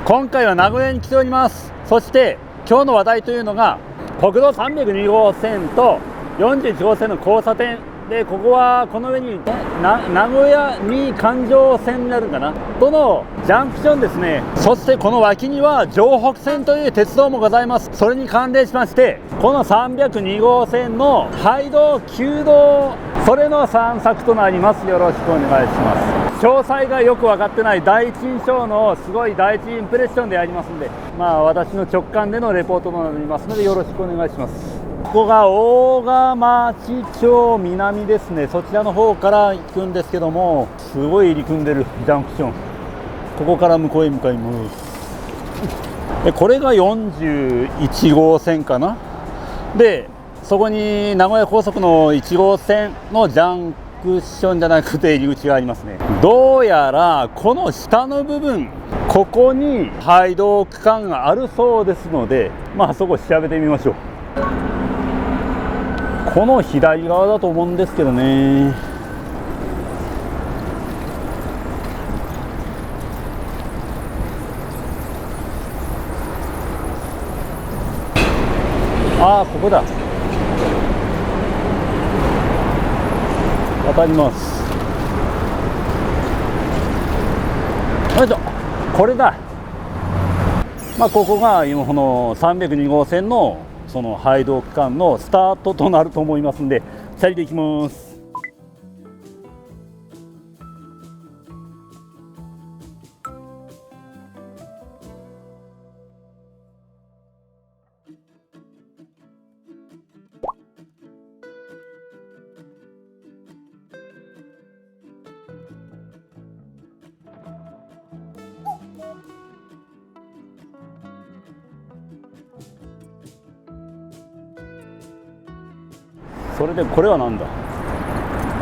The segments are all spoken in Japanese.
今回は名古屋に来ております。そして今日の話題というのが国道302号線と41号線の交差点で、ここはこの上に名古屋に環状線になるかなとのジャンクションですね。そしてこの脇には城北線という鉄道もございます。それに関連しましてこの302号線の廃道旧道、それの散策となります。よろしくお願いします。詳細がよく分かってない第一印象のすごい第一インプレッションでありますので、私の直感でのレポートとなりますのでよろしくお願いします。ここが大賀町町南ですね。そちらの方から行くんですけども、すごい入り組んでるジャンクション、ここから向こうへ向かいます。でこれが41号線かな。でそこに名古屋高速の1号線のジャンクションじゃなくて入り口がありますね。どうやらこの下の部分、ここに廃道区間があるそうですので、そこ調べてみましょう。この左側だと思うんですけどね。ここだ。渡ります。よいしょ、これだ。ここが今この302号線のその廃道区間のスタートとなると思いますんで、チャリで行きます。それでこれは何だ。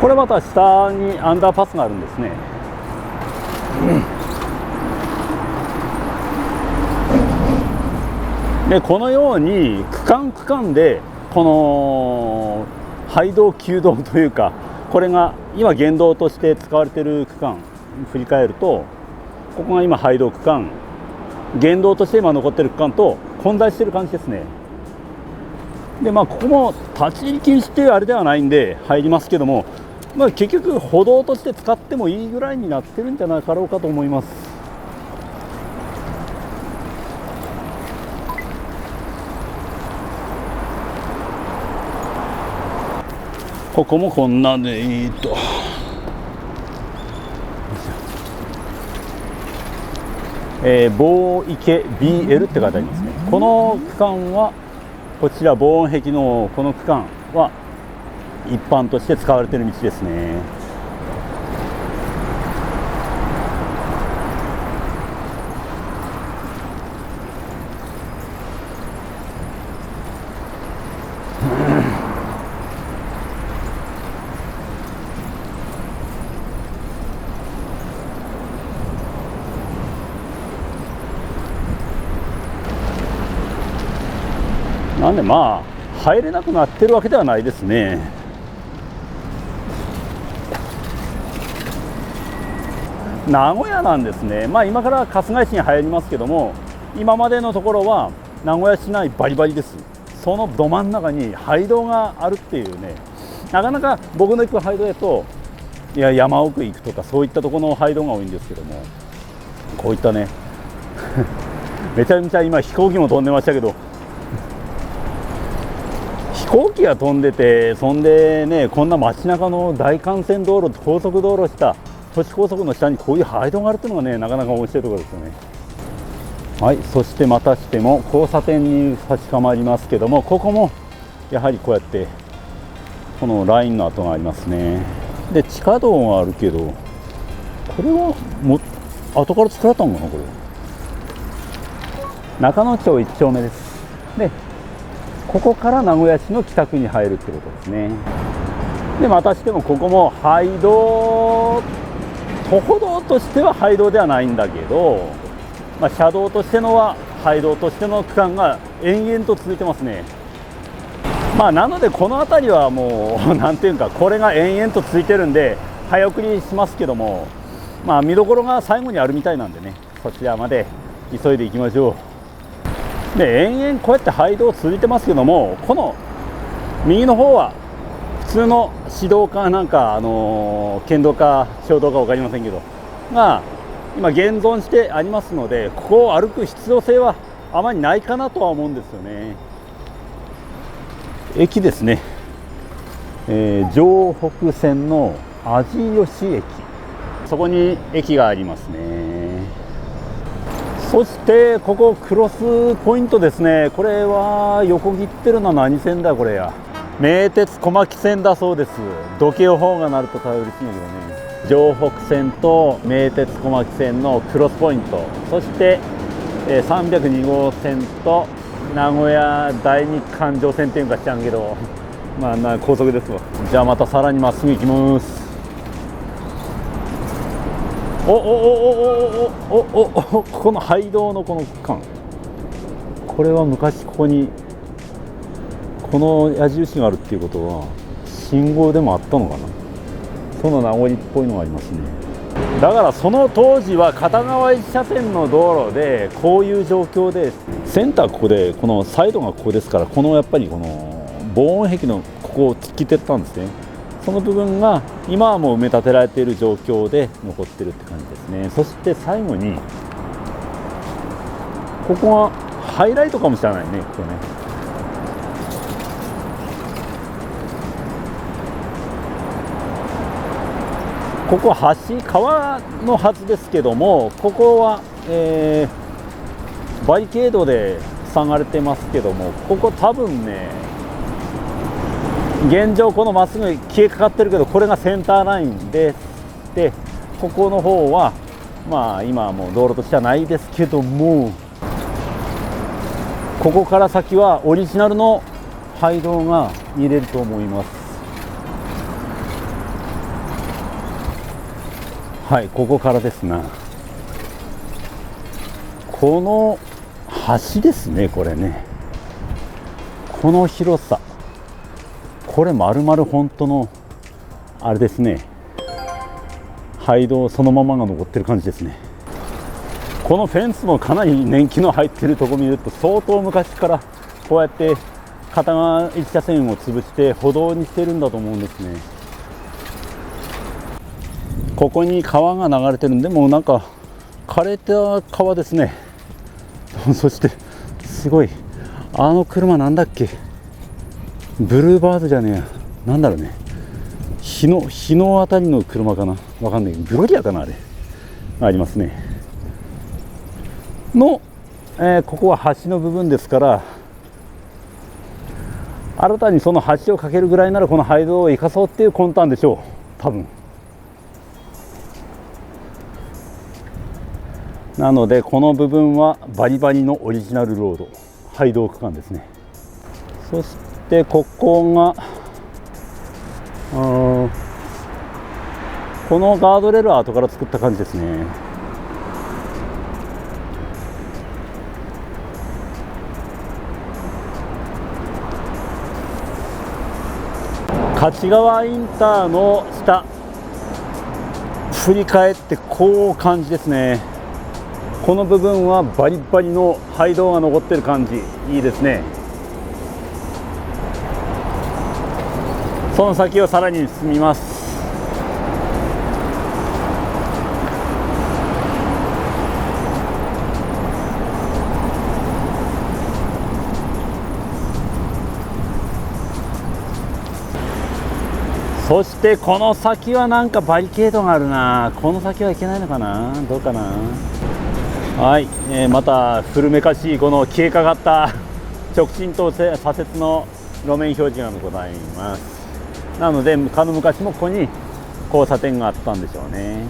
これまた下にアンダーパスがあるんですね。でこのように区間でこの廃道旧道というか、これが今原道として使われている区間振り返ると、ここが今廃道区間、原道として今残っている区間と混在している感じですね。でここも立ち入り禁止っていうあれではないんで入りますけども、結局歩道として使ってもいいぐらいになってるんじゃなかろうかと思います。ここもこんなんで棒池 BL って書いてありますね。この区間はこちら防音壁のこの区間は一般として使われている道ですね。なんで入れなくなってるわけではないですね。名古屋なんですね。今から春日井市に入りますけども、今までのところは名古屋市内バリバリです。そのど真ん中に廃道があるっていうね、なかなか僕の行く廃道だと山奥行くとかそういったところの廃道が多いんですけども、こういったねめちゃめちゃ今飛行機も飛んでましたけど、飛行機が飛んでて、そんでね、こんな街中の大幹線道路、高速道路下、都市高速の下にこういう廃道があるっていうのがね、なかなか面白いところですよね。はい、そしてまたしても交差点に差し掛まりますけども、ここもやはりこうやってこのラインの跡がありますね。で地下道があるけど、これは後から作られたのかな。これ中野町1丁目です。でここから名古屋市の北区に入るってことですね。でまたしてもここも廃道、徒歩道としては廃道ではないんだけど、車道としてのは廃道としての区間が延々と続いてますね。なのでこの辺りはもうなんていうか、これが延々と続いてるんで早送りしますけども、見どころが最後にあるみたいなんでね、そちらまで急いで行きましょう。で延々こうやって廃道続いてますけども、この右の方は普通の市道かなんか、県道か小道か分かりませんけどが今現存してありますので、ここを歩く必要性はあまりないかなとは思うんですよね。駅ですね、城北線の味吉駅、そこに駅がありますね。そしてここクロスポイントですね。これは横切ってるのは何線だこれや。名鉄小牧線だそうです。土器の方が鳴ると頼りしいんだけどね。城北線と名鉄小牧線のクロスポイント、そして302号線と名古屋第二環状線っていうか知らんけど、まあ高速ですわ。じゃあまたさらにまっすぐ行きます。ここの廃道のこの区間、これは昔ここにこの矢印があるっていうことは信号でもあったのかな。その名残っぽいのがありますね。だからその当時は片側1車線の道路でこういう状況で、センターここで、このサイドがここですから、このやっぱりこの防音壁のここを突き切ってったんですね。その部分が今はもう埋め立てられている状況で残ってるって感じですね。そして最後にここがハイライトかもしれないね。ここね、ここ橋川のはずですけども、ここは、バリケードで塞がれてますけども、ここ多分ね、現状このまっすぐ消えかかってるけど、これがセンターラインで、ここの方はまあ今はもう道路としてはないですけども、ここから先はオリジナルの廃道が見れると思います。はい、ここからですな。この橋ですね、これね。この広さ、これ丸々本当のあれですね、廃道そのままが残ってる感じですね。このフェンスもかなり年季の入ってるとこ見ると、相当昔からこうやって片側1車線を潰して歩道にしてるんだと思うんですね。ここに川が流れてるんで、もうなんか枯れた川ですね。そしてすごい、あの車なんだっけ、ブルーバードじゃねえや、なんだろうね、日のあたりの車かな、わかんないけど、グロリアかな、あれありますねの、ここは橋の部分ですから、新たにその橋を架けるぐらいならこの廃道を生かそうっていう魂胆でしょう、多分。なのでこの部分はバリバリのオリジナルロード、廃道区間ですね。そしてここがこのガードレールは後から作った感じですね。勝川インターの下振り返ってこう感じですね。この部分はバリバリの廃道が残ってる感じ、いいですね。その先をさらに進みます。そしてこの先はなんかバリケードがあるな。この先はいけないのかな、どうかな。はい、また古めかしいこの消えかかった直進と左折の路面表示がございます。なので昔もここに交差点があったんでしょうね。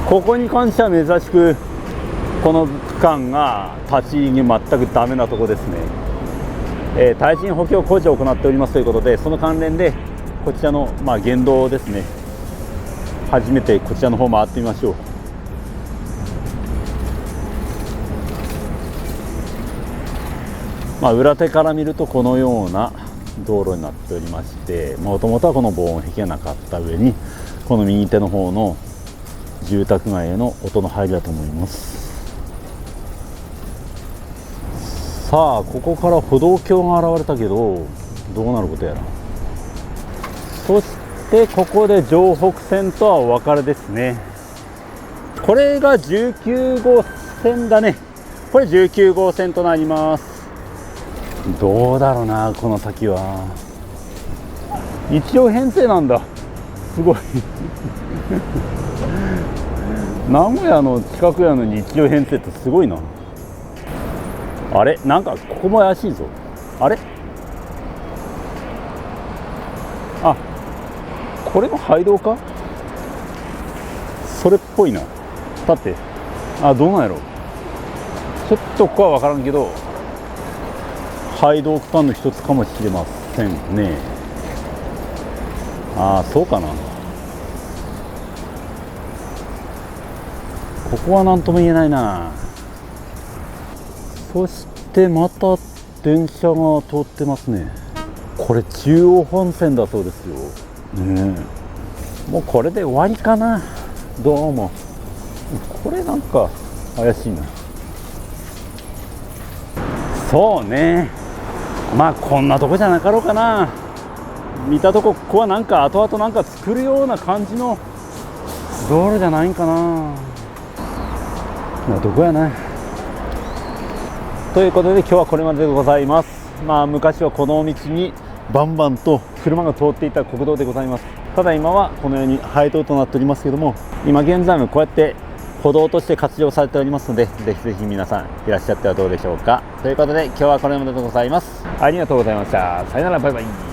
ここに関しては珍しくこの区間が立ち入り全くダメなところですね。耐震補強工事を行っておりますということで、その関連でこちらの県道ですね、初めてこちらの方回ってみましょう。裏手から見るとこのような道路になっておりまして、もともとはこの防音壁がなかった上に、この右手の方の住宅街への音の入りだと思います。さあここから歩道橋が現れたけどどうなることやら。そしてここで城北線とはお別れですね。これが19号線だね。これ19号線となります。どうだろうな、この先は。一応編成なんだ。すごい名古屋の近くやのに一応編成ってすごいな。あれ、なんかここも怪しいぞ。あれ、あ、これも廃道か。それっぽいな。だってどうなんやろ。ちょっとここは分からんけど廃道区間の一つかもしれませんね。そうかな。ここは何とも言えないな。そしてまた電車が通ってますね。これ中央本線だそうですよね。もうこれで終わりかな。どうもこれなんか怪しいな。そうね、まあこんなとこじゃなかろうかな。見たとこ、ここはなんか後々なんか作るような感じの道路じゃないんかな。まあどこやな。ということで今日はこれまででございます。まあ昔はこの道にバンバンと車が通っていた国道でございます。ただ今はこのように廃道となっておりますけども、今現在もこうやって歩道として活用されておりますので、ぜひぜひ皆さんいらっしゃってはどうでしょうか。ということで今日はこれまででございます。ありがとうございました。さよなら、バイバイ。